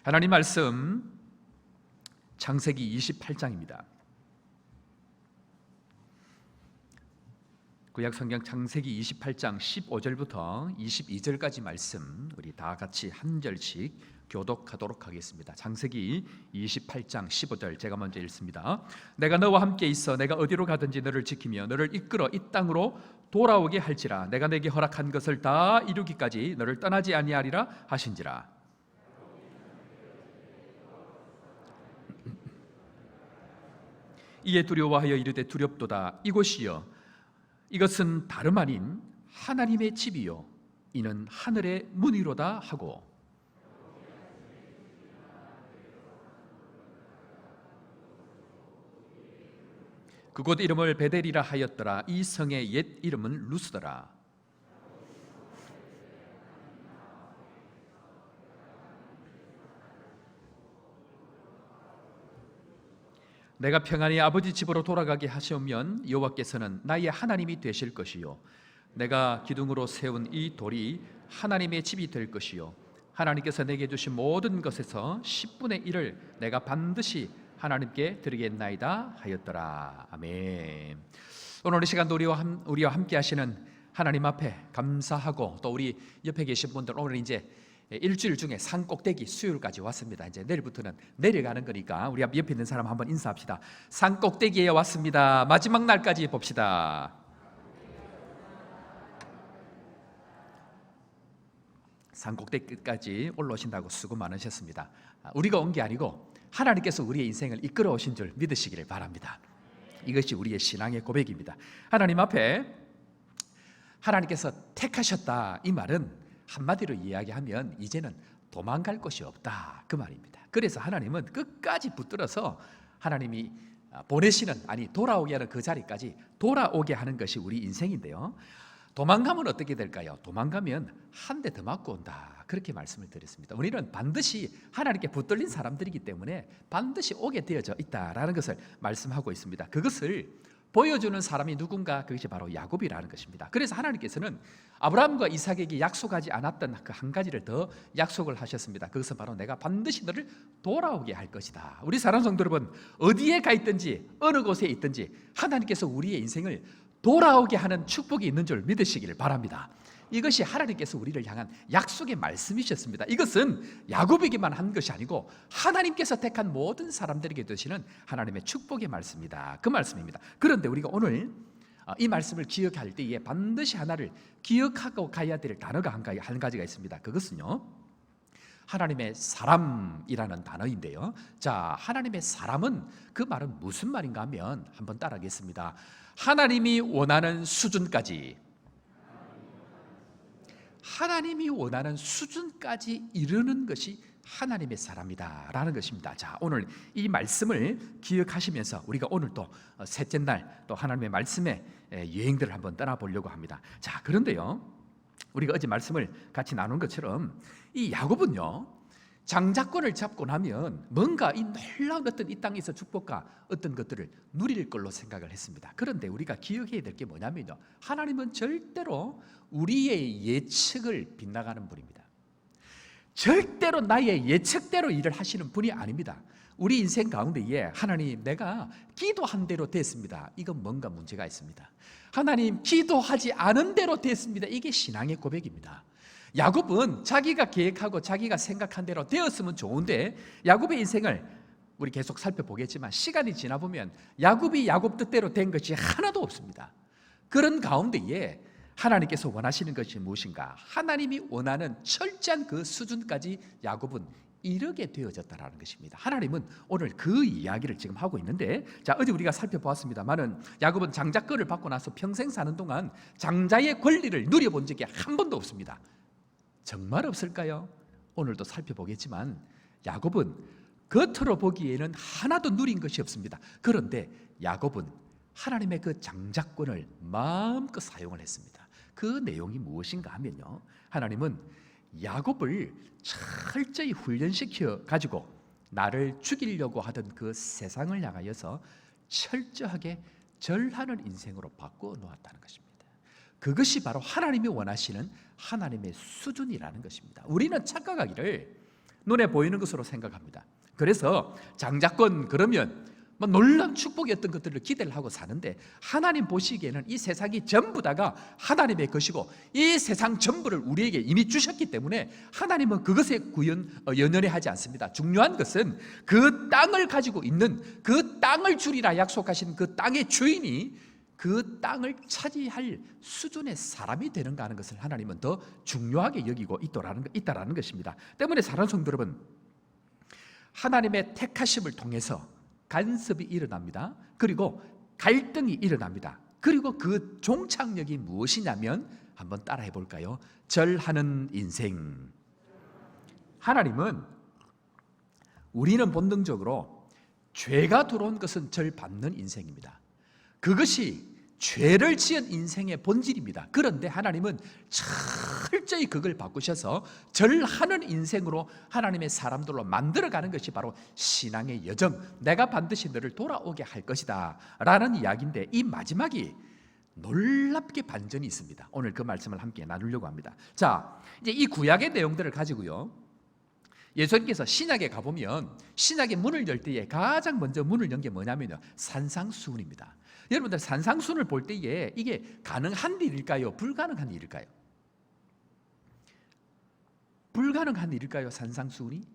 하나님 말씀 창세기 28장입니다. 구약성경 창세기 28장 15절부터 22절까지 말씀 우리 다 같이 한 절씩 교독하도록 하겠습니다. 창세기 28장 15절 제가 먼저 읽습니다. 내가 너와 함께 있어 내가 어디로 가든지 너를 지키며 너를 이끌어 이 땅으로 돌아오게 할지라. 내가 내게 허락한 것을 다 이루기까지 너를 떠나지 아니하리라 하신지라. 이에 두려워하여 이르되 두렵도다. 이곳이여 이것은 다름 아닌 하나님의 집이요 이는 하늘의 문이로다 하고, 그곳 이름을 베델이라 하였더라. 이 성의 옛 이름은 루스더라. 내가 평안히 아버지 집으로 돌아가게 하시면 여호와께서는 나의 하나님이 되실 것이요 내가 기둥으로 세운 이 돌이 하나님의 집이 될 것이요 하나님께서 내게 주신 모든 것에서 10분의 1을 내가 반드시 하나님께 드리겠나이다 하였더라. 아멘. 오늘 이 시간도 우리와 함께 하시는 하나님 앞에 감사하고, 또 우리 옆에 계신 분들 오늘 이제 일주일 중에 산 꼭대기 수요일까지 왔습니다. 이제 내일부터는 내려가는 거니까 우리 옆에 있는 사람 한번 인사합시다. 산 꼭대기에 왔습니다. 마지막 날까지 봅시다. 산 꼭대기까지 올라오신다고 수고 많으셨습니다. 우리가 온 게 아니고 하나님께서 우리의 인생을 이끌어 오신 줄 믿으시기를 바랍니다. 이것이 우리의 신앙의 고백입니다. 하나님 앞에 하나님께서 택하셨다, 이 말은 한마디로 이야기하면 이제는 도망갈 곳이 없다, 그 말입니다. 그래서 하나님은 끝까지 붙들어서 하나님이 보내시는, 돌아오게 하는 그 자리까지 돌아오게 하는 것이 우리 인생인데요, 도망가면 어떻게 될까요? 도망가면 한 대 더 맞고 온다, 그렇게 말씀을 드렸습니다. 우리는 반드시 하나님께 붙들린 사람들이기 때문에 반드시 오게 되어져 있다라는 것을 말씀하고 있습니다. 그것을 보여주는 사람이 누군가, 그것이 바로 야곱이라는 것입니다. 그래서 하나님께서는 아브라함과 이삭에게 약속하지 않았던 그 한 가지를 더 약속을 하셨습니다. 그것은 바로 내가 반드시 너를 돌아오게 할 것이다. 우리 사랑하는 성도 여러분, 어디에 가 있든지 어느 곳에 있든지 하나님께서 우리의 인생을 돌아오게 하는 축복이 있는 줄 믿으시기를 바랍니다. 이것이 하나님께서 우리를 향한 약속의 말씀이셨습니다. 이것은 야곱에게만 한 것이 아니고 하나님께서 택한 모든 사람들에게 주시는 하나님의 축복의 말씀이다, 그 말씀입니다. 그런데 우리가 오늘 이 말씀을 기억할 때에 반드시 하나를 기억하고 가야 될 단어가 한 가지가 있습니다. 그것은요, 하나님의 사람이라는 단어인데요, 자, 하나님의 사람은, 그 말은 무슨 말인가 하면 한번 따라하겠습니다. 하나님이 원하는 수준까지, 하나님이 원하는 수준까지 이르는 것이 하나님의 사람이다 라는 것입니다. 자, 오늘 이 말씀을 기억하시면서 우리가 오늘 또 셋째 날 또 하나님의 말씀의 여행들을 한번 떠나보려고 합니다. 자, 그런데요, 우리가 어제 말씀을 같이 나눈 것처럼 이 야곱은요, 장자권을 잡고 나면 뭔가 이 놀라운 어떤 이 땅에서 축복과 어떤 것들을 누릴 걸로 생각을 했습니다. 그런데 우리가 기억해야 될 게 뭐냐면요, 하나님은 절대로 우리의 예측을 빗나가는 분입니다. 절대로 나의 예측대로 일을 하시는 분이 아닙니다. 우리 인생 가운데에 하나님, 내가 기도한 대로 됐습니다, 이건 뭔가 문제가 있습니다. 하나님, 기도하지 않은 대로 됐습니다, 이게 신앙의 고백입니다. 야곱은 자기가 계획하고 자기가 생각한 대로 되었으면 좋은데, 야곱의 인생을 우리 계속 살펴보겠지만 시간이 지나보면 야곱이 야곱 뜻대로 된 것이 하나도 없습니다. 그런 가운데에 하나님께서 원하시는 것이 무엇인가? 하나님이 원하는 철저한 그 수준까지 야곱은 이르게 되어졌다는 것입니다. 하나님은 오늘 그 이야기를 지금 하고 있는데, 자, 어제 우리가 살펴보았습니다만은 야곱은 장자권을 받고 나서 평생 사는 동안 장자의 권리를 누려본 적이 한 번도 없습니다. 정말 없을까요? 오늘도 살펴보겠지만 야곱은 겉으로 보기에는 하나도 누린 것이 없습니다. 그런데 야곱은 하나님의 그 장자권을 마음껏 사용을 했습니다. 그 내용이 무엇인가 하면요, 하나님은 야곱을 철저히 훈련시켜 가지고 나를 죽이려고 하던 그 세상을 향하여서 철저하게 절하는 인생으로 바꾸어 놓았다는 것입니다. 그것이 바로 하나님이 원하시는 하나님의 수준이라는 것입니다. 우리는 착각하기를 눈에 보이는 것으로 생각합니다. 그래서 장자권 그러면 뭐 놀라운 축복이었던 것들을 기대를 하고 사는데, 하나님 보시기에는 이 세상이 전부 다가 하나님의 것이고 이 세상 전부를 우리에게 이미 주셨기 때문에 하나님은 그것에 연연해 하지 않습니다. 중요한 것은 그 땅을 가지고 있는, 그 땅을 주리라 약속하신 그 땅의 주인이 그 땅을 차지할 수준의 사람이 되는가 하는 것을 하나님은 더 중요하게 여기고 있다라는 것입니다. 때문에 사랑하는 성도 여러분, 하나님의 택하심을 통해서 간섭이 일어납니다. 그리고 갈등이 일어납니다. 그리고 그 종착역이 무엇이냐면, 한번 따라해 볼까요? 절하는 인생. 하나님은, 우리는 본능적으로 죄가 들어온 것은 절받는 인생입니다. 그것이 죄를 지은 인생의 본질입니다. 그런데 하나님은 철저히 그걸 바꾸셔서 절하는 인생으로 하나님의 사람들로 만들어가는 것이 바로 신앙의 여정, 내가 반드시 너를 돌아오게 할 것이다 라는 이야기인데, 이 마지막이 놀랍게 반전이 있습니다. 오늘 그 말씀을 함께 나누려고 합니다. 자, 이제 이 구약의 내용들을 가지고요, 예수님께서 신약에 가보면 신약의 문을 열 때에 가장 먼저 문을 연 게 뭐냐면요, 산상수훈입니다. 여러분들, 산상수훈을 볼 때에 이게 가능한 일일까요? 불가능한 일일까요? 불가능한 일일까요? 산상수훈이?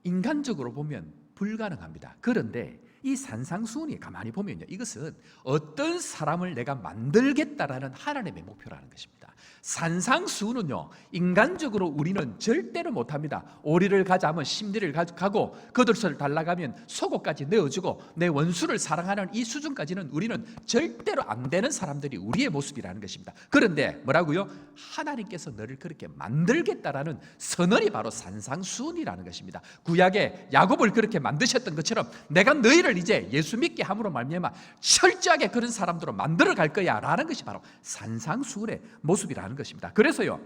인간적으로 보면 불가능합니다. 그런데 이 산상수훈이 가만히 보면요, 이것은 어떤 사람을 내가 만들겠다라는 하나님의 목표라는 것입니다. 산상수훈은요, 인간적으로 우리는 절대로 못합니다. 오리를 가자 하면 심리를 가고, 겉옷을 달라가면 속옷까지 내어주고, 내 원수를 사랑하는 이 수준까지는 우리는 절대로 안 되는 사람들이 우리의 모습이라는 것입니다. 그런데 뭐라고요? 하나님께서 너를 그렇게 만들겠다라는 선언이 바로 산상수훈이라는 것입니다. 구약에 야곱을 그렇게 만드셨던 것처럼 내가 너희를 이제 예수 믿게 함으로 말미암아 철저하게 그런 사람들로 만들어 갈 거야 라는 것이 바로 산상수훈의 모습이라는 것입니다. 그래서요,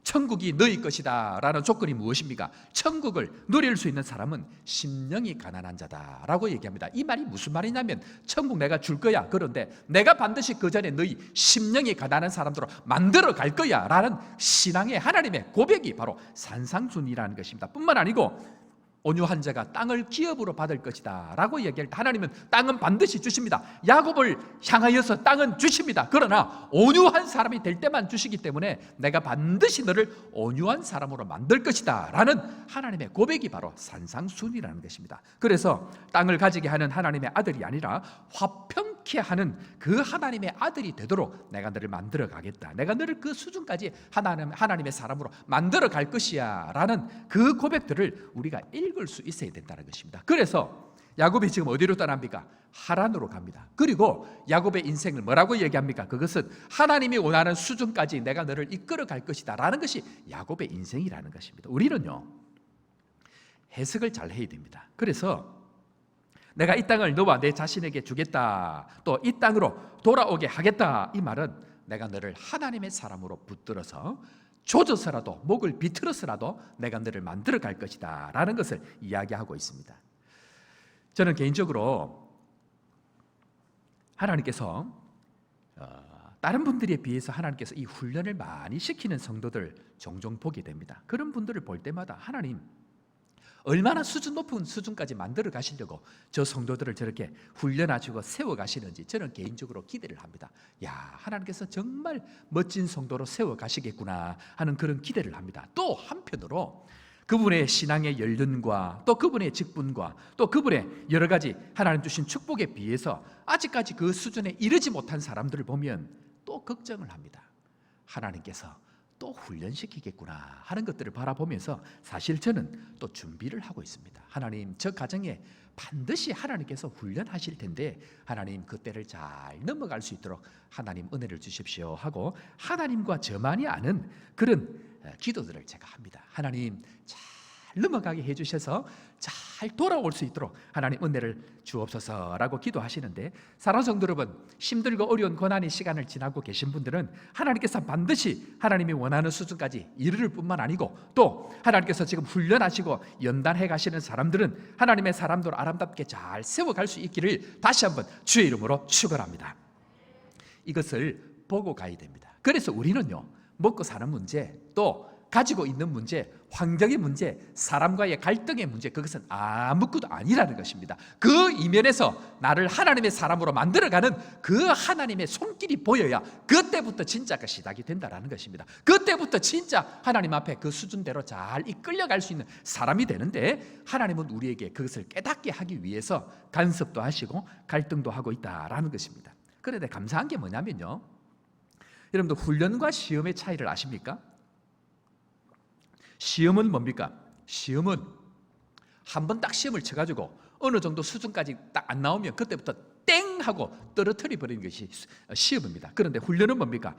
천국이 너희 것이다 라는 조건이 무엇입니까? 천국을 누릴 수 있는 사람은 심령이 가난한 자다라고 얘기합니다. 이 말이 무슨 말이냐면, 천국 내가 줄 거야, 그런데 내가 반드시 그 전에 너희 심령이 가난한 사람들로 만들어 갈 거야 라는 신앙의 하나님의 고백이 바로 산상수훈이라는 것입니다. 뿐만 아니고 온유한 자가 땅을 기업으로 받을 것이다 라고 얘기할 때, 하나님은 땅은 반드시 주십니다. 야곱을 향하여서 땅은 주십니다. 그러나 온유한 사람이 될 때만 주시기 때문에 내가 반드시 너를 온유한 사람으로 만들 것이다 라는 하나님의 고백이 바로 산상수훈이라는 것입니다. 그래서 땅을 가지게 하는 하나님의 아들이 아니라 화평케 하는 그 하나님의 아들이 되도록 내가 너를 만들어 가겠다, 내가 너를 그 수준까지 하나님의 사람으로 만들어 갈 것이야 라는 그 고백들을 우리가 읽을 수 있어야 된다는 것입니다. 그래서 야곱이 지금 어디로 떠납니까? 하란으로 갑니다. 그리고 야곱의 인생을 뭐라고 얘기합니까? 그것은 하나님이 원하는 수준까지 내가 너를 이끌어 갈 것이다 라는 것이 야곱의 인생이라는 것입니다. 우리는요, 해석을 잘 해야 됩니다. 그래서 내가 이 땅을 너와 내 자신에게 주겠다, 또 이 땅으로 돌아오게 하겠다, 이 말은 내가 너를 하나님의 사람으로 붙들어서 조져서라도, 목을 비틀어서라도 내가 너를 만들어 갈 것이다 라는 것을 이야기하고 있습니다. 저는 개인적으로 하나님께서 다른 분들에 비해서 하나님께서 이 훈련을 많이 시키는 성도들 종종 보게 됩니다. 그런 분들을 볼 때마다 하나님 얼마나 수준 높은 수준까지 만들어 가시려고 저 성도들을 저렇게 훈련하시고 세워 가시는지 저는 개인적으로 기대를 합니다. 야, 하나님께서 정말 멋진 성도로 세워 가시겠구나 하는 그런 기대를 합니다. 또 한편으로 그분의 신앙의 연륜과 또 그분의 직분과 또 그분의 여러 가지 하나님 주신 축복에 비해서 아직까지 그 수준에 이르지 못한 사람들을 보면 또 걱정을 합니다. 하나님께서 또 훈련시키겠구나 하는 것들을 바라보면서 사실 저는 또 준비를 하고 있습니다. 하나님, 저 가정에 반드시 하나님께서 훈련하실 텐데 하나님 그 때를 잘 넘어갈 수 있도록 하나님 은혜를 주십시오 하고 하나님과 저만이 아는 그런 기도들을 제가 합니다. 하나님 잘 넘어가게 해주셔서 잘 돌아올 수 있도록 하나님 은혜를 주옵소서라고 기도하시는데, 사랑하는 성도 여러분, 힘들고 어려운 고난의 시간을 지나고 계신 분들은 하나님께서 반드시 하나님이 원하는 수준까지 이르를 뿐만 아니고 또 하나님께서 지금 훈련하시고 연단해 가시는 사람들은 하나님의 사람들 아름답게 잘 세워갈 수 있기를 다시 한번 주의 이름으로 축원합니다. 이것을 보고 가야 됩니다. 그래서 우리는요, 먹고 사는 문제, 또 가지고 있는 문제, 환경의 문제, 사람과의 갈등의 문제, 그것은 아무것도 아니라는 것입니다. 그 이면에서 나를 하나님의 사람으로 만들어가는 그 하나님의 손길이 보여야 그때부터 진짜가 시작이 된다는 것입니다. 그때부터 진짜 하나님 앞에 그 수준대로 잘 이끌려갈 수 있는 사람이 되는데, 하나님은 우리에게 그것을 깨닫게 하기 위해서 간섭도 하시고 갈등도 하고 있다라는 것입니다. 그런데 감사한 게 뭐냐면요, 여러분들 훈련과 시험의 차이를 아십니까? 시험은 뭡니까? 시험은 한 번 딱 시험을 쳐가지고 어느 정도 수준까지 딱 안 나오면 그때부터 땡 하고 떨어뜨려 버리는 것이 시험입니다. 그런데 훈련은 뭡니까?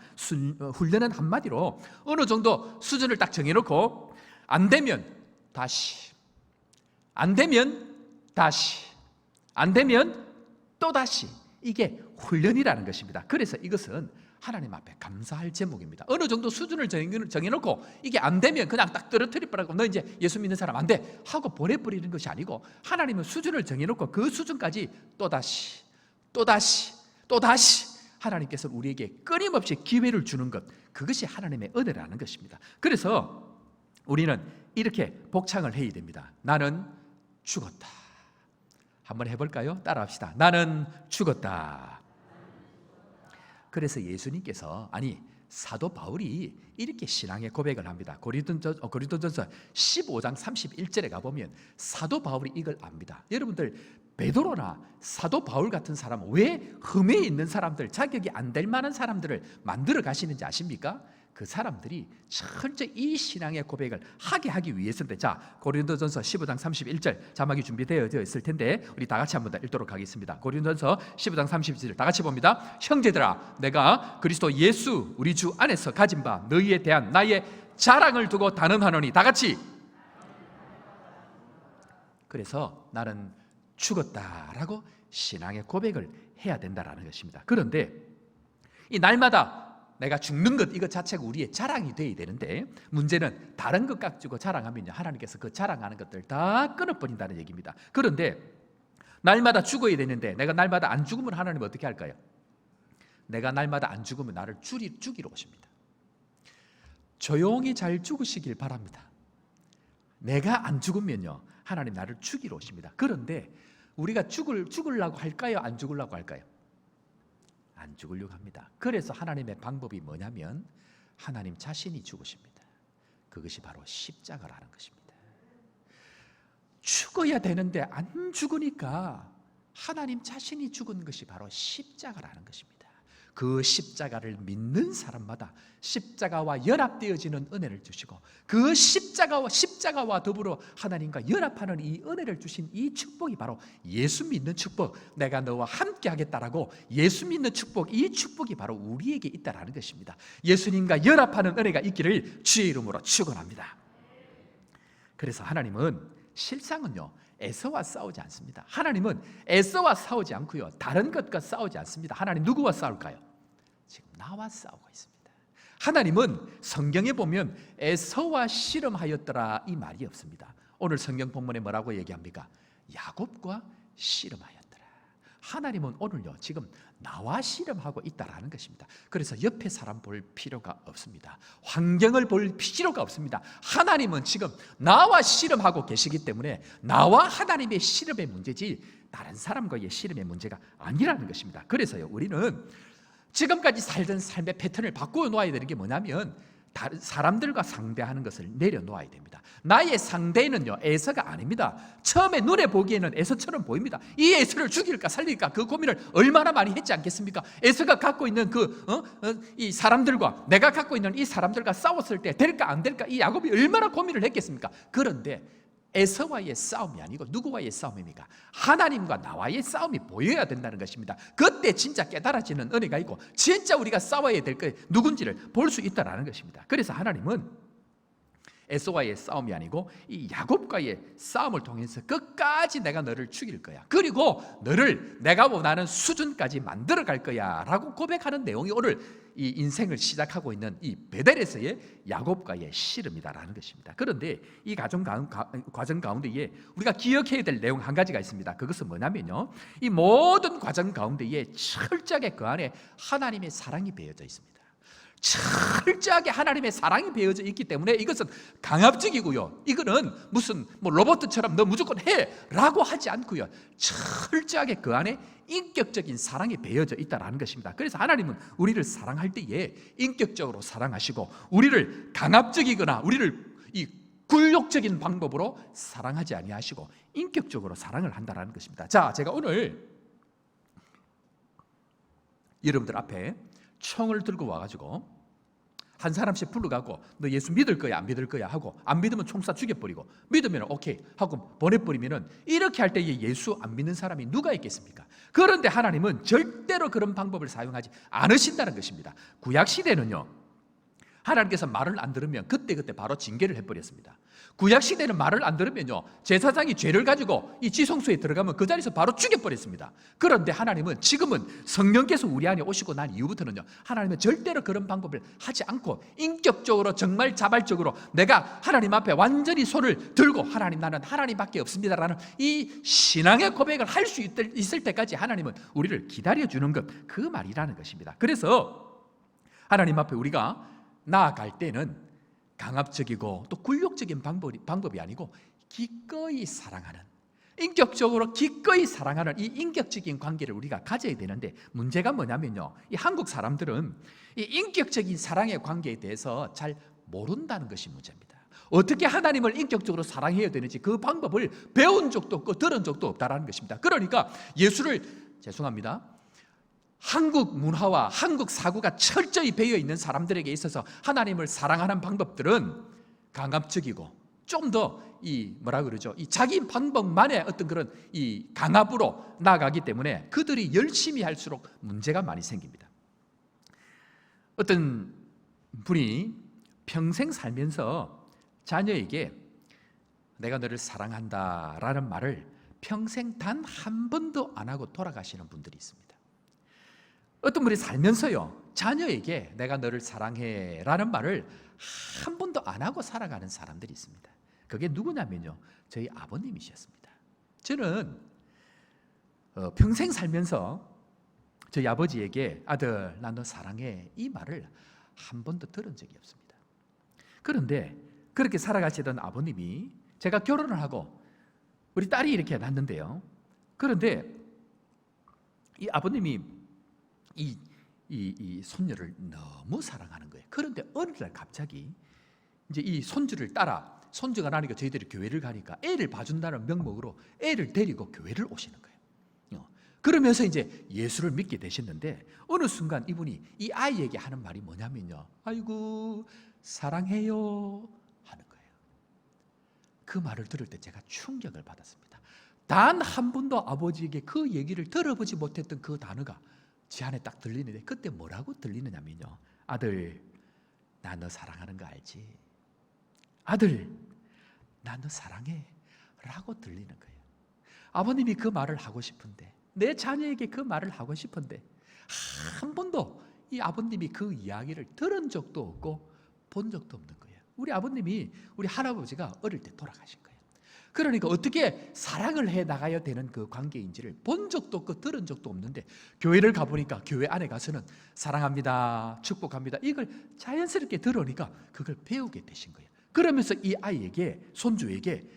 훈련은 한마디로 어느 정도 수준을 딱 정해놓고 안 되면 다시, 안 되면 다시, 안 되면 또 다시, 이게 훈련이라는 것입니다. 그래서 이것은 하나님 앞에 감사할 제목입니다. 어느 정도 수준을 정해놓고 이게 안 되면 그냥 딱 떨어뜨려버리고 너 이제 예수 믿는 사람 안 돼 하고 보내버리는 것이 아니고, 하나님은 수준을 정해놓고 그 수준까지 또다시 또다시 또다시 하나님께서 우리에게 끊임없이 기회를 주는 것, 그것이 하나님의 은혜라는 것입니다. 그래서 우리는 이렇게 복창을 해야 됩니다. 나는 죽었다. 한번 해볼까요? 따라합시다. 나는 죽었다. 그래서 예수님께서, 아니 사도 바울이 이렇게 신앙의 고백을 합니다. 고린도전서 15장 31절에 가보면 사도 바울이 이걸 압니다. 여러분들, 베드로나 사도 바울 같은 사람은 왜 흠에 있는 사람들, 자격이 안 될 만한 사람들을 만들어 가시는지 아십니까? 그 사람들이 철저히 이 신앙의 고백을 하게 하기 위해서인데, 자, 고린도전서 15장 31절 자막이 준비되어 있을 텐데 우리 다 같이 한번 읽도록 하겠습니다. 고린도전서 15장 31절 다 같이 봅니다. 형제들아, 내가 그리스도 예수 우리 주 안에서 가진 바 너희에 대한 나의 자랑을 두고 단언하노니, 다 같이. 그래서 나는 죽었다라고 신앙의 고백을 해야 된다라는 것입니다. 그런데 이 날마다 내가 죽는 것, 이것 자체가 우리의 자랑이 되어야 되는데, 문제는 다른 것 가지고 자랑하면 하나님께서 그 자랑하는 것들 다 끊어버린다는 얘기입니다. 그런데 날마다 죽어야 되는데 내가 날마다 안 죽으면 하나님은 어떻게 할까요? 내가 날마다 안 죽으면 나를 죽이러 오십니다. 조용히 잘 죽으시길 바랍니다. 내가 안 죽으면요, 하나님 나를 죽이러 오십니다. 그런데 우리가 죽으려고 할까요? 안 죽으려고 할까요? 안 죽으려고 합니다. 그래서 하나님의 방법이 뭐냐면 하나님 자신이 죽으십니다. 그것이 바로 십자가라는 것입니다. 죽어야 되는데 안 죽으니까 하나님 자신이 죽은 것이 바로 십자가라는 것입니다. 그 십자가를 믿는 사람마다 십자가와 연합되어지는 은혜를 주시고, 그 십자가와 더불어 하나님과 연합하는 이 은혜를 주신 이 축복이 바로 예수 믿는 축복, 내가 너와 함께 하겠다라고 예수 믿는 축복, 이 축복이 바로 우리에게 있다라는 것입니다. 예수님과 연합하는 은혜가 있기를 주의 이름으로 축원합니다. 그래서 하나님은 실상은요, 에서와 싸우지 않습니다. 하나님은 에서와 싸우지 않고요, 다른 것과 싸우지 않습니다. 하나님 누구와 싸울까요? 지금 나와 싸우고 있습니다. 하나님은 성경에 보면 에서와 씨름하였더라 이 말이 없습니다. 오늘 성경 본문에 뭐라고 얘기합니까? 야곱과 씨름하였더라. 하나님은 오늘요, 지금 나와 씨름하고 있다라는 것입니다. 그래서 옆에 사람 볼 필요가 없습니다. 환경을 볼 필요가 없습니다. 하나님은 지금 나와 씨름하고 계시기 때문에 나와 하나님의 씨름의 문제지 다른 사람과의 씨름의 문제가 아니라는 것입니다. 그래서요, 우리는 지금까지 살던 삶의 패턴을 바꾸어 놓아야 되는 게 뭐냐면, 다른 사람들과 상대하는 것을 내려놓아야 됩니다. 나의 상대는요, 에서가 아닙니다. 처음에 눈에 보기에는 에서처럼 보입니다. 이 에서를 죽일까 살릴까 그 고민을 얼마나 많이 했지 않겠습니까? 에서가 갖고 있는 이 사람들과, 내가 갖고 있는 이 사람들과 싸웠을 때 될까 안 될까 이 야곱이 얼마나 고민을 했겠습니까? 그런데 에서와의 싸움이 아니고 누구와의 싸움입니까? 하나님과 나와의 싸움이 보여야 된다는 것입니다. 그때 진짜 깨달아지는 은혜가 있고 진짜 우리가 싸워야 될 것 누군지를 볼 수 있다는 것입니다. 그래서 하나님은 에서와의 싸움이 아니고 이 야곱과의 싸움을 통해서 끝까지 내가 너를 죽일 거야, 그리고 너를 내가 원하는 수준까지 만들어 갈 거야 라고 고백하는 내용이 오늘 이 인생을 시작하고 있는 이 베델에서의 야곱과의 씨름이다라는 것입니다. 그런데 이 과정 가운데에 우리가 기억해야 될 내용 한 가지가 있습니다. 그것은 뭐냐면요, 이 모든 과정 가운데에 철저하게 그 안에 하나님의 사랑이 배어져 있습니다. 철저하게 하나님의 사랑이 배어져 있기 때문에 이것은 강압적이고요. 이거는 무슨 로봇처럼 너 무조건 해라고 하지 않고요. 철저하게 그 안에 인격적인 사랑이 배어져 있다는 것입니다. 그래서 하나님은 우리를 사랑할 때에 인격적으로 사랑하시고 우리를 강압적이거나 우리를 이 굴욕적인 방법으로 사랑하지 아니하시고 인격적으로 사랑을 한다는 것입니다. 자, 제가 오늘 여러분들 앞에 총을 들고 와가지고 한 사람씩 불러가고 너 예수 믿을 거야 안 믿을 거야 하고 안 믿으면 총 쏴 죽여버리고 믿으면 오케이 하고 보내버리면은 이렇게 할 때에 예수 안 믿는 사람이 누가 있겠습니까? 그런데 하나님은 절대로 그런 방법을 사용하지 않으신다는 것입니다. 구약시대는요, 하나님께서 말을 안 들으면 그때그때 바로 징계를 해버렸습니다. 구약시대는 말을 안 들으면요, 제사장이 죄를 가지고 이 지성소에 들어가면 그 자리에서 바로 죽여버렸습니다. 그런데 하나님은 지금은 성령께서 우리 안에 오시고 난 이후부터는요, 하나님은 절대로 그런 방법을 하지 않고 인격적으로 정말 자발적으로 내가 하나님 앞에 완전히 손을 들고 하나님 나는 하나님밖에 없습니다라는 이 신앙의 고백을 할 수 있을 때까지 하나님은 우리를 기다려주는 것, 그 말이라는 것입니다. 그래서 하나님 앞에 우리가 나아갈 때는 강압적이고 또 굴욕적인 방법이 아니고 기꺼이 사랑하는, 인격적으로 기꺼이 사랑하는 이 인격적인 관계를 우리가 가져야 되는데, 문제가 뭐냐면요, 이 한국 사람들은 이 인격적인 사랑의 관계에 대해서 잘 모른다는 것이 문제입니다. 어떻게 하나님을 인격적으로 사랑해야 되는지 그 방법을 배운 적도 없고 들은 적도 없다는 것입니다. 그러니까 예수를, 죄송합니다, 한국 문화와 한국 사고가 철저히 배어 있는 사람들에게 있어서 하나님을 사랑하는 방법들은 강압적이고 좀 더 이 자기 방법만의 어떤 그런 이 강압으로 나아가기 때문에 그들이 열심히 할수록 문제가 많이 생깁니다. 어떤 분이 평생 살면서 자녀에게 내가 너를 사랑한다라는 말을 평생 단 한 번도 안 하고 돌아가시는 분들이 있습니다. 어떤 분이 살면서요, 자녀에게 내가 너를 사랑해 라는 말을 한 번도 안 하고 살아가는 사람들이 있습니다. 그게 누구냐면요, 저희 아버님이셨습니다. 저는 평생 살면서 저희 아버지에게 아들 나 너 사랑해 이 말을 한 번도 들은 적이 없습니다. 그런데 그렇게 살아가시던 아버님이 제가 결혼을 하고 우리 딸이 이렇게 낳는데요, 그런데 이 아버님이 이 손녀를 너무 사랑하는 거예요. 그런데 어느 날 갑자기 이제 이 손주를 따라, 손주가 나니까 저희들이 교회를 가니까 애를 봐준다는 명목으로 애를 데리고 교회를 오시는 거예요. 그러면서 이제 예수를 믿게 되셨는데 어느 순간 이분이 이 아이에게 하는 말이 뭐냐면요, 아이고 사랑해요 하는 거예요. 그 말을 들을 때 제가 충격을 받았습니다. 단 한 번도 아버지에게 그 얘기를 들어보지 못했던 그 단어가 제 안에 딱 들리는데, 그때 뭐라고 들리느냐면요, 아들 나 너 사랑하는 거 알지? 아들 나 너 사랑해 라고 들리는 거예요. 아버님이 그 말을 하고 싶은데, 내 자녀에게 그 말을 하고 싶은데 한 번도 이 아버님이 그 이야기를 들은 적도 없고 본 적도 없는 거예요. 우리 아버님이, 우리 할아버지가 어릴 때 돌아가신 거예요. 그러니까 어떻게 사랑을 해 나가야 되는 그 관계인지를 본 적도 없고 들은 적도 없는데, 교회를 가보니까 교회 안에 가서는 사랑합니다, 축복합니다 이걸 자연스럽게 들으니까 그걸 배우게 되신 거예요. 그러면서 이 아이에게, 손주에게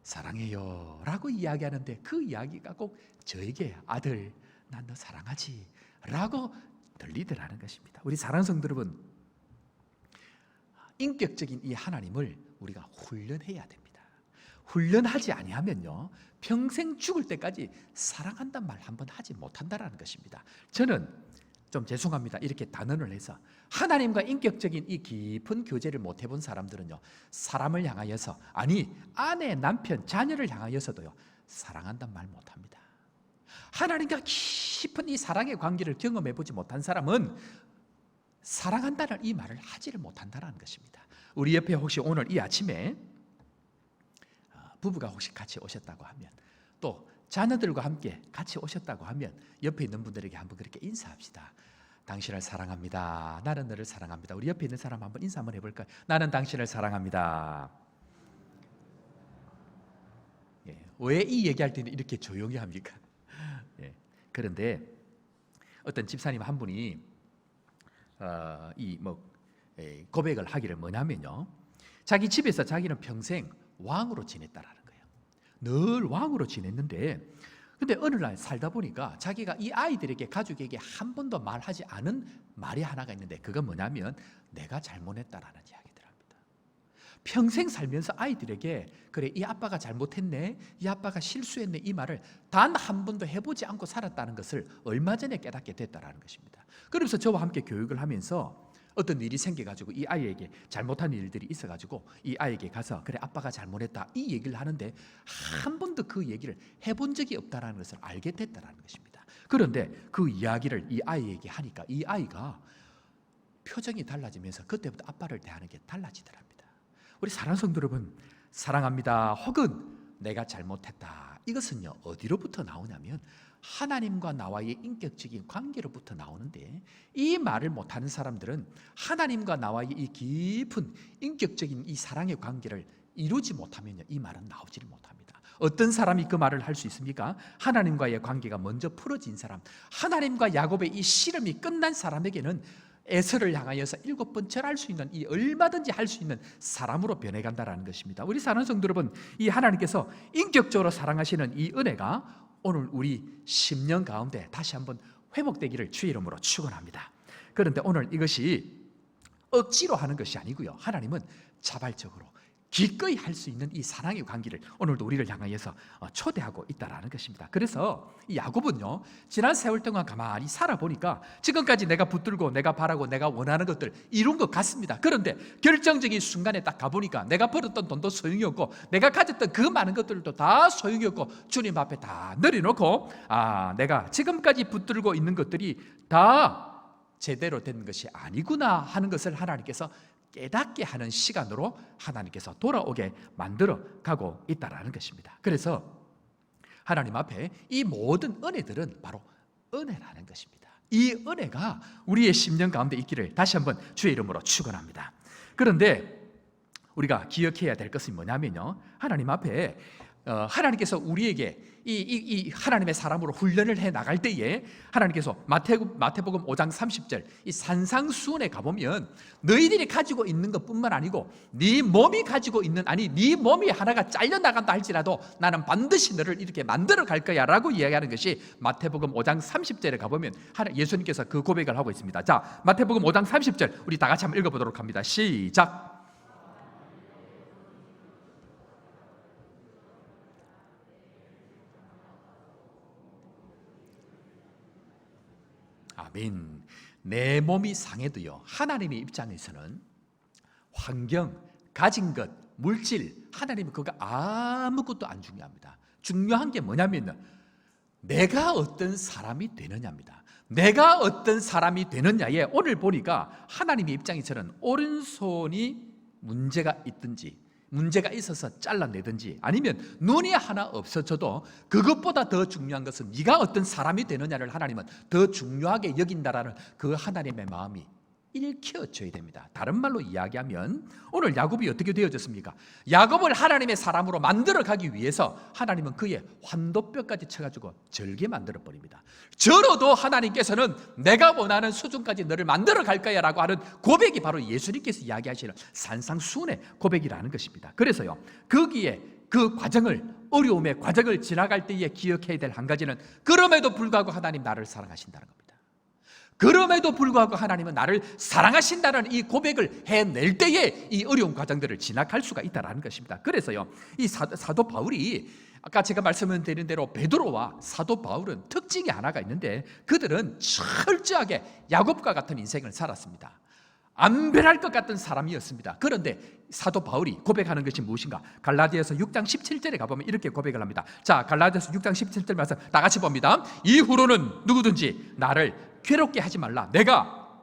사랑해요 라고 이야기하는데 그 이야기가 꼭 저에게 아들 난 너 사랑하지 라고 들리더라는 것입니다. 우리 사랑하는 성도 여러분, 인격적인 이 하나님을 우리가 훈련해야 됩니다. 훈련하지 아니하면요, 평생 죽을 때까지 사랑한단 말 한 번 하지 못한다라는 것입니다. 저는 좀 죄송합니다, 이렇게 단언을 해서 하나님과 인격적인 이 깊은 교제를 못 해본 사람들은요, 사람을 향하여서, 아니 아내, 남편, 자녀를 향하여서도요 사랑한단 말 못합니다. 하나님과 깊은 이 사랑의 관계를 경험해보지 못한 사람은 사랑한다는 이 말을 하지를 못한다는 것입니다. 우리 옆에 혹시 오늘 이 아침에 부부가 혹시 같이 오셨다고 하면, 또 자녀들과 함께 같이 오셨다고 하면 옆에 있는 분들에게 한번 그렇게 인사합시다. 당신을 사랑합니다. 나는 너를 사랑합니다. 우리 옆에 있는 사람 한번 인사 한번 해볼까요? 나는 당신을 사랑합니다. 예, 왜 이 얘기할 때는 이렇게 조용히 합니까? 예, 그런데 어떤 집사님 한 분이 고백을 하기를 뭐냐면요, 자기 집에서 자기는 평생 왕으로 지냈다라는 거예요. 늘 왕으로 지냈는데, 근데 어느 날 살다 보니까 자기가 이 아이들에게, 가족에게 한 번도 말하지 않은 말이 하나가 있는데, 그건 뭐냐면 내가 잘못했다라는 이야기더랍니다. 평생 살면서 아이들에게 그래, 이 아빠가 잘못했네, 이 아빠가 실수했네, 이 말을 단 한 번도 해보지 않고 살았다는 것을 얼마 전에 깨닫게 됐다라는 것입니다. 그러면서 저와 함께 교육을 하면서 어떤 일이 생겨가지고 이 아이에게 잘못한 일들이 있어가지고 이 아이에게 가서 그래, 아빠가 잘못했다, 이 얘기를 하는데 한 번도 그 얘기를 해본 적이 없다는 것을 알게 됐다는 것입니다. 그런데 그 이야기를 이 아이에게 하니까 이 아이가 표정이 달라지면서 그때부터 아빠를 대하는 게 달라지더랍니다. 우리 사랑하는 성도 여러분, 사랑합니다 혹은 내가 잘못했다, 이것은요 어디로부터 나오냐면 하나님과 나와의 인격적인 관계로부터 나오는데, 이 말을 못하는 사람들은 하나님과 나와의 이 깊은 인격적인 이 사랑의 관계를 이루지 못하면요, 이 말은 나오지를 못합니다. 어떤 사람이 그 말을 할 수 있습니까? 하나님과의 관계가 먼저 풀어진 사람, 하나님과 야곱의 이 씨름이 끝난 사람에게는 에서를 향하여서 7번 절할 수 있는, 이 얼마든지 할 수 있는 사람으로 변해간다는 것입니다. 우리 사랑하는 성도 여러분, 이 하나님께서 인격적으로 사랑하시는 이 은혜가 오늘 우리 10년 가운데 다시 한번 회복되기를 주의 이름으로 축원합니다. 그런데 오늘 이것이 억지로 하는 것이 아니고요, 하나님은 자발적으로 기꺼이 할 수 있는 이 사랑의 관계를 오늘도 우리를 향하여서 초대하고 있다는 것입니다. 그래서 이 야곱은요, 지난 세월 동안 가만히 살아보니까 지금까지 내가 붙들고 내가 바라고 내가 원하는 것들 이룬 것 같습니다. 그런데 결정적인 순간에 딱 가보니까 내가 벌었던 돈도 소용이 없고 내가 가졌던 그 많은 것들도 다 소용이 없고 주님 앞에 다 내려놓고, 내가 지금까지 붙들고 있는 것들이 다 제대로 된 것이 아니구나 하는 것을 하나님께서 깨닫게 하는 시간으로 하나님께서 돌아오게 만들어 가고 있다는 것입니다. 그래서 하나님 앞에 이 모든 은혜들은 바로 은혜라는 것입니다. 이 은혜가 우리의 10년 가운데 있기를 다시 한번 주의 이름으로 축원합니다. 그런데 우리가 기억해야 될 것은 뭐냐면요, 하나님 앞에 하나님께서 우리에게 이 하나님의 사람으로 훈련을 해 나갈 때에 하나님께서 마태복음 5장 30절 이 산상수훈에 가보면 너희들이 가지고 있는 것뿐만 아니고 네 몸이 가지고 있는, 네 몸이 하나가 잘려나간다 할지라도 나는 반드시 너를 이렇게 만들어 갈 거야 라고 이야기하는 것이 마태복음 5장 30절에 가보면 예수님께서 그 고백을 하고 있습니다. 자, 마태복음 5장 30절 우리 다 같이 한번 읽어보도록 합니다. 시작. 아멘. 내 몸이 상해도요, 하나님의 입장에서는 환경, 가진 것, 물질, 하나님은 그거 아무것도 안 중요합니다. 중요한 게 뭐냐면 내가 어떤 사람이 되느냐입니다. 내가 어떤 사람이 되느냐에 오늘 보니까 하나님의 입장에서는 오른손이 문제가 있든지 문제가 있어서 잘라내든지 아니면 눈이 하나 없어져도 그것보다 더 중요한 것은 네가 어떤 사람이 되느냐를 하나님은 더 중요하게 여긴다라는 그 하나님의 마음이 읽혀져야 됩니다. 다른 말로 이야기하면 오늘 야곱이 어떻게 되어졌습니까? 야곱을 하나님의 사람으로 만들어 가기 위해서 하나님은 그의 환도뼈까지 쳐가지고 절게 만들어 버립니다. 저로도 하나님께서는 내가 원하는 수준까지 너를 만들어 갈 거야 라고 하는 고백이 바로 예수님께서 이야기하시는 산상수훈의 고백이라는 것입니다. 그래서요, 거기에 그 과정을, 어려움의 과정을 지나갈 때에 기억해야 될 한 가지는 그럼에도 불구하고 하나님 나를 사랑하신다는 겁니다. 그럼에도 불구하고 하나님은 나를 사랑하신다는 이 고백을 해낼 때에 이 어려운 과정들을 지나갈 수가 있다는 것입니다. 그래서요, 이 사도 바울이 아까 제가 말씀드린 대로 베드로와 사도 바울은 특징이 하나가 있는데 그들은 철저하게 야곱과 같은 인생을 살았습니다. 안 변할 것 같은 사람이었습니다. 그런데 사도 바울이 고백하는 것이 무엇인가? 갈라디아서 6장 17절에 가보면 이렇게 고백을 합니다. 자, 갈라디아서 6장 17절 말씀 다 같이 봅니다. 이후로는 누구든지 나를 괴롭게 하지 말라. 내가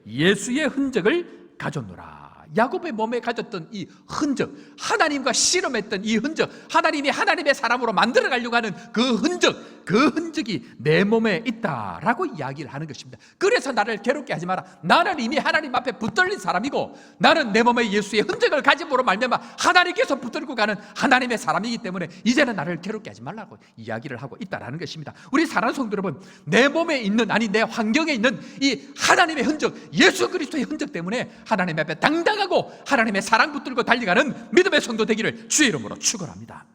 예수의 흔적을 가졌노라. 야곱의 몸에 가졌던 이 흔적, 하나님과 씨름했던 이 흔적, 하나님이 하나님의 사람으로 만들어 가려고 하는 그 흔적, 그 흔적이 내 몸에 있다라고 이야기를 하는 것입니다. 그래서 나를 괴롭게 하지 마라. 나는 이미 하나님 앞에 붙들린 사람이고 나는 내 몸에 예수의 흔적을 가짐으로 말미암아 하나님께서 붙들고 가는 하나님의 사람이기 때문에 이제는 나를 괴롭게 하지 말라고 이야기를 하고 있다라는 것입니다. 우리 사랑하는 성도 여러분, 내 몸에 있는, 아니 내 환경에 있는 이 하나님의 흔적, 예수 그리스도의 흔적 때문에 하나님 앞에 당당하고 하나님의 사랑 붙들고 달려가는 믿음의 성도 되기를 주의 이름으로 축원합니다.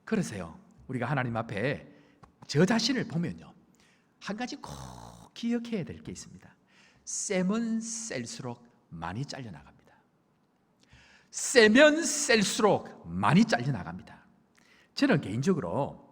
그러세요. 우리가 하나님 앞에 저 자신을 보면요, 한 가지 꼭 기억해야 될 게 있습니다. 쎄면 셀수록 많이 잘려나갑니다. 쎄면 셀수록 많이 잘려나갑니다. 저는 개인적으로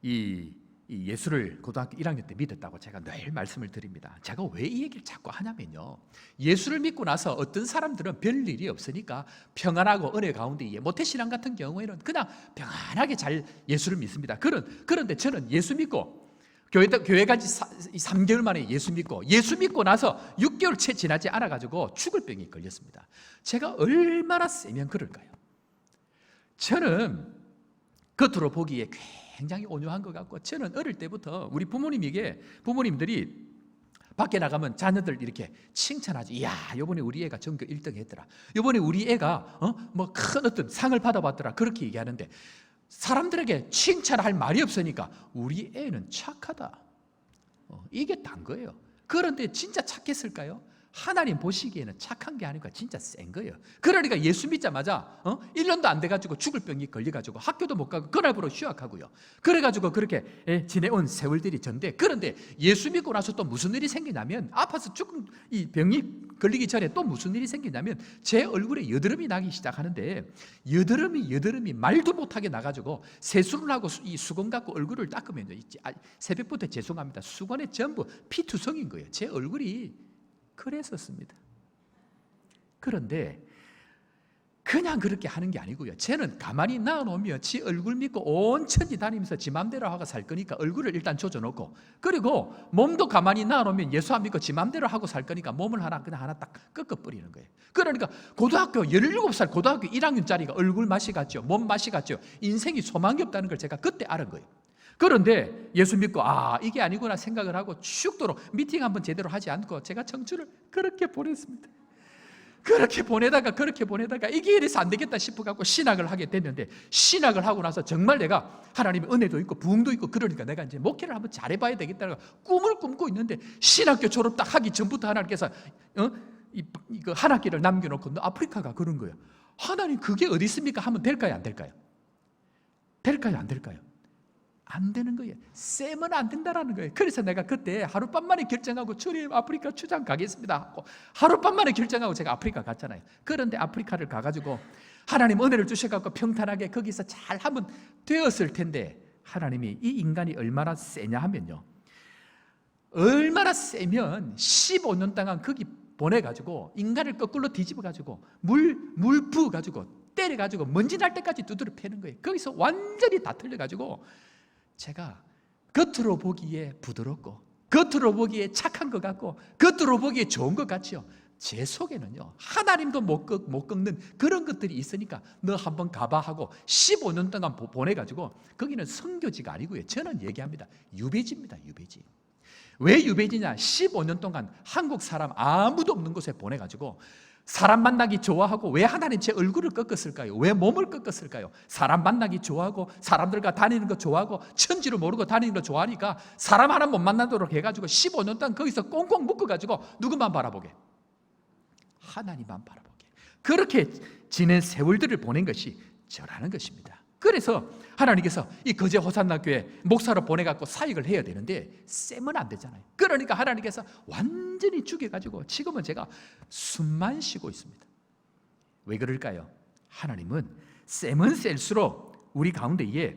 이 예수를 고등학교 1학년 때 믿었다고 제가 늘 말씀을 드립니다. 제가 왜 이 얘기를 자꾸 하냐면요, 예수를 믿고 나서 어떤 사람들은 별 일이 없으니까 평안하고 은혜 가운데 모태신앙 같은 경우에는 그냥 평안하게 잘 예수를 믿습니다. 그런데 저는 예수 믿고 교회 간지 3개월 만에 예수 믿고 나서 6개월 채 지나지 않아가지고 죽을 병이 걸렸습니다. 제가 얼마나 세면 그럴까요? 저는 겉으로 보기에 굉장히 온유한 것 같고, 저는 어릴 때부터 우리 부모님들이 밖에 나가면 자녀들 이렇게 칭찬하지. 이야, 이번에 우리 애가 전교 1등 했더라. 이번에 우리 애가 뭐 큰 어떤 상을 받아봤더라. 그렇게 얘기하는데 사람들에게 칭찬할 말이 없으니까 우리 애는 착하다, 이게 단 거예요. 그런데 진짜 착했을까요? 하나님 보시기에는 착한 게 아니고 진짜 센 거예요. 그러니까 예수 믿자마자 1년도 안 돼가지고 죽을 병이 걸려가지고 학교도 못 가고 그날부로 휴학하고요. 그래가지고 그렇게 지내온 세월들이 전데, 그런데 예수 믿고 나서 또 무슨 일이 생기냐면, 아파서 죽은 이 병이 걸리기 전에 또 무슨 일이 생기냐면 제 얼굴에 여드름이 나기 시작하는데, 여드름이 말도 못하게 나가지고 세수를 하고 이 수건 갖고 얼굴을 닦으면요, 새벽부터 죄송합니다, 수건에 전부 피투성인 거예요. 제 얼굴이 그랬었습니다. 그런데 그냥 그렇게 하는 게 아니고요, 쟤는 가만히 놔놓으면 지 얼굴 믿고 온 천지 다니면서 지 맘대로 하고 살 거니까 얼굴을 일단 조져놓고, 그리고 몸도 가만히 놔놓으면 예수 안 믿고 지 맘대로 하고 살 거니까 몸을 그냥 하나 딱 꺾어버리는 거예요. 그러니까 17살 고등학교 1학년짜리가 얼굴 맛이 같죠, 몸 맛이 같죠, 인생이 소망이 없다는 걸 제가 그때 알은 거예요. 그런데 예수 믿고 이게 아니구나 생각을 하고 죽도록 미팅 한번 제대로 하지 않고 제가 청춘을 그렇게 보냈습니다. 그렇게 보내다가 이게 이래서 안 되겠다 싶어갖고 신학을 하게 됐는데, 신학을 하고 나서 정말 내가 하나님의 은혜도 있고 부흥도 있고, 그러니까 내가 이제 목회를 한번 잘해봐야 되겠다는 꿈을 꿈고 있는데, 신학교 졸업 딱 하기 전부터 하나님께서 이거 한 학기를 남겨놓고 너 아프리카가 그런 거예요. 하나님, 그게 어디 있습니까? 하면 될까요, 안 될까요? 될까요, 안 될까요? 안 되는 거예요. 쎄면 안 된다라는 거예요. 그래서 내가 그때 하룻밤 만에 결정하고 주님 아프리카 출장 가겠습니다 하고 하룻밤 만에 결정하고 제가 아프리카 갔잖아요. 그런데 아프리카를 가가지고 하나님 은혜를 주셔갖고 평탄하게 거기서 잘 하면 되었을 텐데, 하나님이 이 인간이 얼마나 세냐 하면요, 얼마나 세면 15년 동안 거기 보내가지고 인간을 거꾸로 뒤집어가지고 물 부어가지고 때려가지고 먼지 날 때까지 두드려 패는 거예요. 거기서 완전히 다 틀려가지고 제가 겉으로 보기에 부드럽고 겉으로 보기에 착한 것 같고 겉으로 보기에 좋은 것 같지요. 제 속에는요, 하나님도 못 꺾는 그런 것들이 있으니까 너 한번 가봐 하고 15년 동안 보내가지고, 거기는 선교지가 아니고요, 저는 얘기합니다, 유배지입니다. 유배지. 왜 유배지냐? 15년 동안 한국 사람 아무도 없는 곳에 보내가지고 사람 만나기 좋아하고, 왜 하나님 제 얼굴을 꺾었을까요? 왜 몸을 꺾었을까요? 사람 만나기 좋아하고 사람들과 다니는 거 좋아하고 천지를 모르고 다니는 거 좋아하니까 사람 하나 못 만나도록 해가지고 15년 동안 거기서 꽁꽁 묶어가지고 누구만 바라보게? 하나님만 바라보게. 그렇게 지낸 세월들을 보낸 것이 저라는 것입니다. 그래서 하나님께서 이 거제 호산나 교회 목사로 보내갖고 사역을 해야 되는데 쎄면 안 되잖아요. 그러니까 하나님께서 완전히 죽여가지고 지금은 제가 숨만 쉬고 있습니다. 왜 그럴까요? 하나님은 쎄면 셀수록 우리 가운데에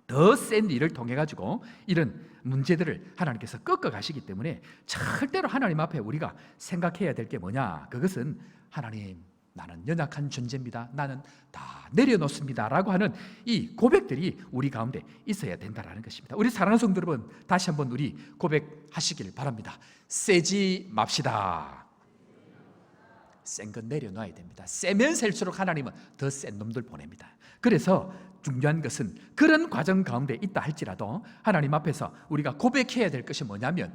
더 센 일을 통해 가지고 이런 문제들을 하나님께서 꺾어 가시기 때문에 절대로 하나님 앞에 우리가 생각해야 될 게 뭐냐? 그것은 하나님, 나는 연약한 존재입니다, 나는 다 내려놓습니다 라고 하는 이 고백들이 우리 가운데 있어야 된다는 것입니다. 우리 사랑하는 성도 여러분, 다시 한번 우리 고백하시길 바랍니다. 세지 맙시다. 센 건 내려놔야 됩니다. 세면 셀수록 하나님은 더 센 놈들 보냅니다. 그래서 중요한 것은 그런 과정 가운데 있다 할지라도 하나님 앞에서 우리가 고백해야 될 것이 뭐냐면,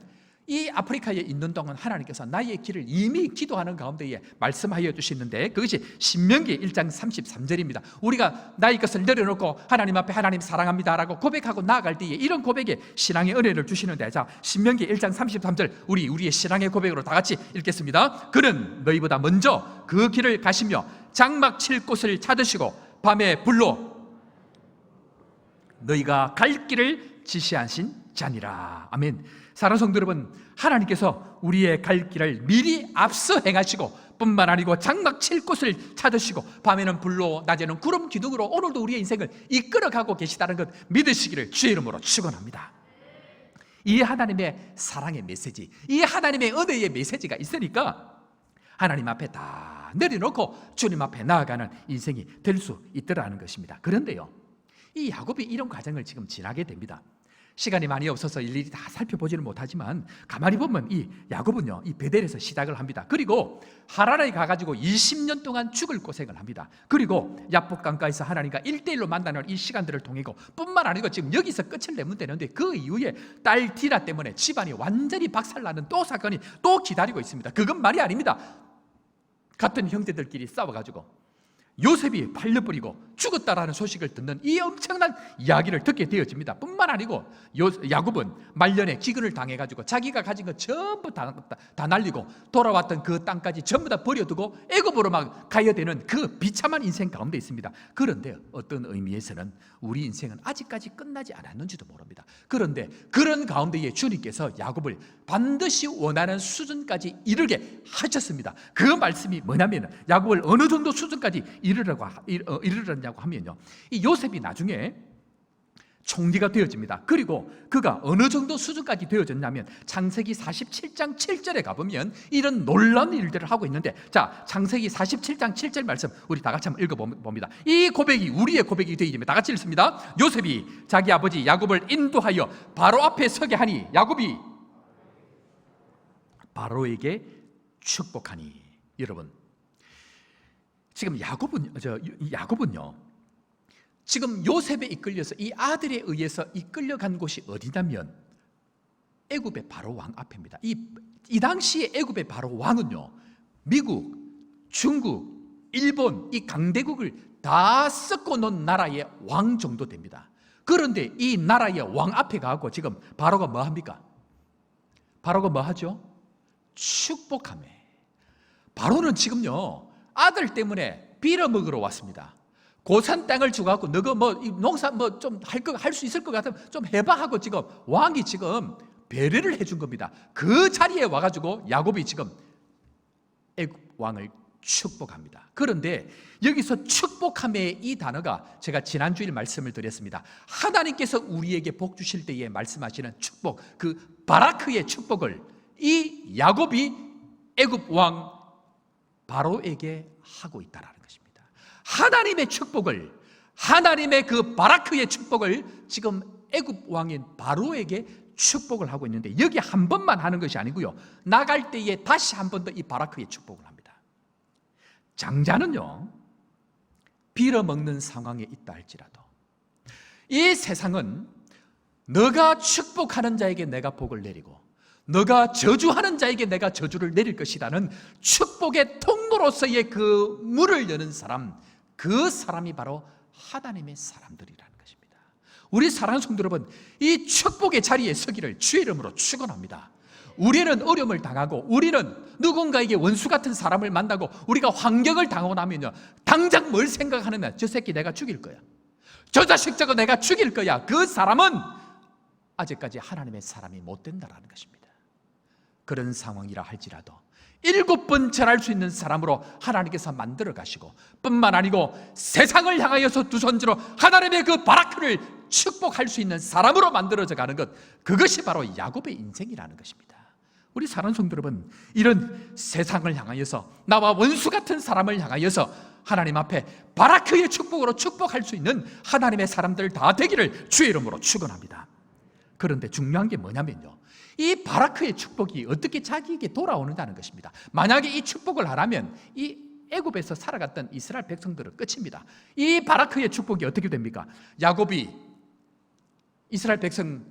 이 아프리카에 있는 동안 하나님께서 나의 길을 이미 기도하는 가운데에 말씀하여 주시는데, 그것이 신명기 1장 33절입니다. 우리가 나의 것을 내려놓고 하나님 앞에 하나님 사랑합니다 라고 고백하고 나아갈 때에 이런 고백에 신앙의 은혜를 주시는데, 자, 신명기 1장 33절 우리의 신앙의 고백으로 다 같이 읽겠습니다. 그는 너희보다 먼저 그 길을 가시며 장막 칠 곳을 찾으시고 밤에 불로 너희가 갈 길을 지시하신 자니라. 아멘. 사랑하는 성도 여러분, 하나님께서 우리의 갈 길을 미리 앞서 행하시고 뿐만 아니고 장막 칠 곳을 찾으시고 밤에는 불로 낮에는 구름 기둥으로 오늘도 우리의 인생을 이끌어가고 계시다는 것 믿으시기를 주의 이름으로 축원합니다. 이 하나님의 사랑의 메시지, 이 하나님의 은혜의 메시지가 있으니까 하나님 앞에 다 내려놓고 주님 앞에 나아가는 인생이 될 수 있더라는 것입니다. 그런데요, 이 야곱이 이런 과정을 지금 지나게 됩니다. 시간이 많이 없어서 일일이 다 살펴보지는 못하지만 가만히 보면 이 야곱은요, 이 베델에서 시작을 합니다. 그리고 하라나에 가가지고 20년 동안 죽을 고생을 합니다. 그리고 야복 강가에서 하나님과 1대1로 만나는 이 시간들을 통해고 뿐만 아니고 지금 여기서 끝을 내면 되는데, 그 이후에 딸 디나 때문에 집안이 완전히 박살나는 또 사건이 또 기다리고 있습니다. 그건 말이 아닙니다. 같은 형제들끼리 싸워가지고 요셉이 팔려버리고 죽었다라는 소식을 듣는 이 엄청난 이야기를 듣게 되어집니다. 뿐만 아니고 야곱은 말년에 기근을 당해가지고 자기가 가진 것 전부 다 날리고 돌아왔던 그 땅까지 전부 다 버려두고 애굽으로 막 가야 되는 그 비참한 인생 가운데 있습니다. 그런데 어떤 의미에서는 우리 인생은 아직까지 끝나지 않았는지도 모릅니다. 그런데 그런 가운데에 주님께서 야곱을 반드시 원하는 수준까지 이르게 하셨습니다. 그 말씀이 뭐냐면, 야곱을 어느 정도 수준까지 이르려냐고 하면요, 이 요셉이 나중에 총리가 되어집니다. 그리고 그가 어느 정도 수준까지 되어졌냐면 창세기 47장 7절에 가보면 이런 놀라운 일들을 하고 있는데, 자, 창세기 47장 7절 말씀 우리 다 같이 한번 읽어봅니다. 이 고백이 우리의 고백이 되어집니다. 다 같이 읽습니다. 요셉이 자기 아버지 야곱을 인도하여 바로 앞에 서게 하니 야곱이 바로에게 축복하니. 여러분, 지금 야곱은요, 지금 요셉에 이끌려서 이 아들에 의해서 이끌려간 곳이 어디냐면 애굽의 바로 왕 앞입니다. 이 당시에 애굽의 바로 왕은요, 미국, 중국, 일본 이 강대국을 다 섞어 놓은 나라의 왕 정도 됩니다. 그런데 이 나라의 왕 앞에 가고 지금 바로가 뭐 합니까? 바로가 뭐 하죠? 축복하며. 바로는 지금요, 아들 때문에 빌어먹으러 왔습니다. 고산 땅을 주고 너가 뭐 농사 뭐 좀 할 수 있을 것 같으면 좀 해봐 하고 지금 왕이 지금 배려를 해준 겁니다. 그 자리에 와가지고 야곱이 지금 애굽 왕을 축복합니다. 그런데 여기서 축복함의 이 단어가 제가 지난주일 말씀을 드렸습니다. 하나님께서 우리에게 복 주실 때에 말씀하시는 축복, 그 바라크의 축복을 이 야곱이 애굽 왕 바로에게 하고 있다라는 것입니다. 하나님의 축복을, 하나님의 그 바라크의 축복을 지금 애굽 왕인 바로에게 축복을 하고 있는데, 여기 한 번만 하는 것이 아니고요, 나갈 때에 다시 한 번 더 이 바라크의 축복을 합니다. 장자는요, 빌어먹는 상황에 있다 할지라도 이 세상은 너가 축복하는 자에게 내가 복을 내리고 너가 저주하는 자에게 내가 저주를 내릴 것이라는 축복의 통로로서의 그 문을 여는 사람, 그 사람이 바로 하나님의 사람들이라는 것입니다. 우리 사랑하는 성도 여러분, 이 축복의 자리에 서기를 주의 이름으로 축원합니다. 우리는 어려움을 당하고 우리는 누군가에게 원수 같은 사람을 만나고 우리가 환경을 당하고 나면요, 당장 뭘 생각하느냐, 저 새끼 내가 죽일 거야, 저 자식 저거 내가 죽일 거야. 그 사람은 아직까지 하나님의 사람이 못 된다라는 것입니다. 그런 상황이라 할지라도 7번 전할 수 있는 사람으로 하나님께서 만들어 가시고 뿐만 아니고 세상을 향하여서 두 손으로 하나님의 그 바라크를 축복할 수 있는 사람으로 만들어져 가는 것, 그것이 바로 야곱의 인생이라는 것입니다. 우리 사랑하는 성도 여러분, 이런 세상을 향하여서 나와 원수 같은 사람을 향하여서 하나님 앞에 바라크의 축복으로 축복할 수 있는 하나님의 사람들 다 되기를 주의 이름으로 축원합니다. 그런데 중요한 게 뭐냐면요, 이 바라크의 축복이 어떻게 자기에게 돌아오는다는 것입니다. 만약에 이 축복을 하라면 이 애굽에서 살아갔던 이스라엘 백성들은 끝입니다. 이 바라크의 축복이 어떻게 됩니까? 야곱이 이스라엘 백성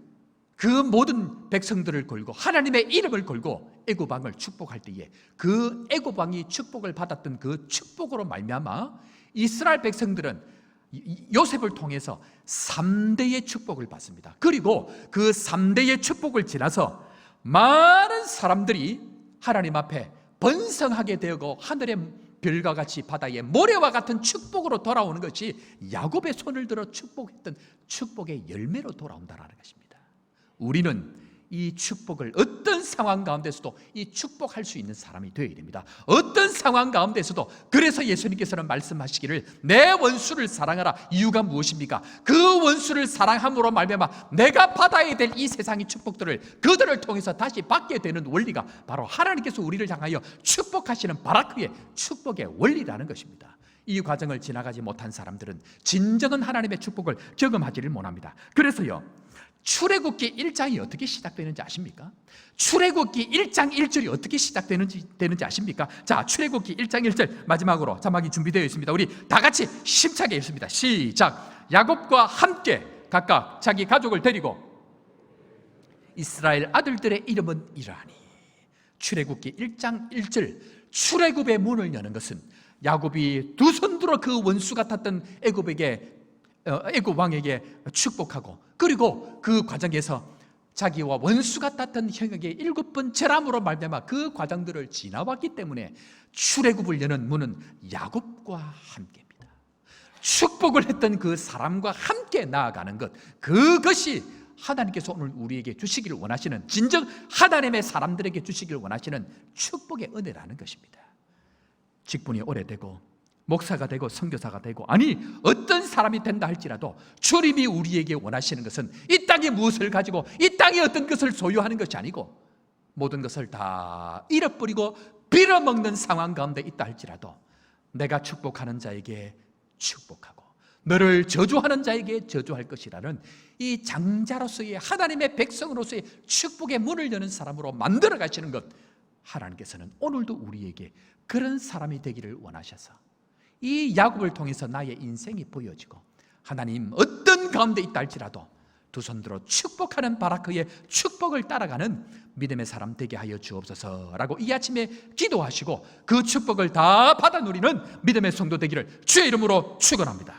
그 모든 백성들을 걸고 하나님의 이름을 걸고 애굽 왕을 축복할 때에 그 애굽 왕이 축복을 받았던 그 축복으로 말미암아 이스라엘 백성들은 요셉을 통해서 3대의 축복을 받습니다. 그리고 그 3대의 축복을 지나서 많은 사람들이 하나님 앞에 번성하게 되고 하늘의 별과 같이 바다의 모래와 같은 축복으로 돌아오는 것이 야곱의 손을 들어 축복했던 축복의 열매로 돌아온다는 것입니다. 우리는 이 축복을 어떤 상황 가운데서도 이 축복할 수 있는 사람이 되어야 됩니다. 어떤 상황 가운데서도. 그래서 예수님께서는 말씀하시기를 내 원수를 사랑하라. 이유가 무엇입니까? 그 원수를 사랑함으로 말미암아 내가 받아야 될 이 세상의 축복들을 그들을 통해서 다시 받게 되는 원리가 바로 하나님께서 우리를 향하여 축복하시는 바라크의 축복의 원리라는 것입니다. 이 과정을 지나가지 못한 사람들은 진정한 하나님의 축복을 경험하지를 못합니다. 그래서요, 출애굽기 1장이 어떻게 시작되는지 아십니까? 출애굽기 1장 1절이 어떻게 시작되는지 아십니까? 자, 출애굽기 1장 1절 마지막으로 자막이 준비되어 있습니다. 우리 다 같이 힘차게 읽습니다. 시작. 야곱과 함께 각각 자기 가족을 데리고 이스라엘 아들들의 이름은 이러하니. 출애굽기 1장 1절, 출애굽의 문을 여는 것은 야곱이 두 손 들어 그 원수 같았던 애굽 왕에게 축복하고, 그리고 그 과정에서 자기와 원수 같았던 형에게 7번 절함으로 말미암아 그 과정들을 지나왔기 때문에 출애굽을 여는 문은 야곱과 함께입니다. 축복을 했던 그 사람과 함께 나아가는 것, 그것이 하나님께서 오늘 우리에게 주시기를 원하시는, 진정 하나님의 사람들에게 주시기를 원하시는 축복의 은혜라는 것입니다. 직분이 오래되고 목사가 되고 선교사가 되고, 아니 어떤 사람이 된다 할지라도 주님이 우리에게 원하시는 것은 이 땅에 무엇을 가지고 이 땅에 어떤 것을 소유하는 것이 아니고 모든 것을 다 잃어버리고 빌어먹는 상황 가운데 있다 할지라도 내가 축복하는 자에게 축복하고 너를 저주하는 자에게 저주할 것이라는 이 장자로서의 하나님의 백성으로서의 축복의 문을 여는 사람으로 만들어 가시는 것, 하나님께서는 오늘도 우리에게 그런 사람이 되기를 원하셔서 이 야곱을 통해서 나의 인생이 보여지고 하나님 어떤 가운데 있다 할지라도 두 손 들어 축복하는 바라크의 축복을 따라가는 믿음의 사람 되게 하여 주옵소서라고 이 아침에 기도하시고 그 축복을 다 받아 누리는 믿음의 성도 되기를 주의 이름으로 축원합니다.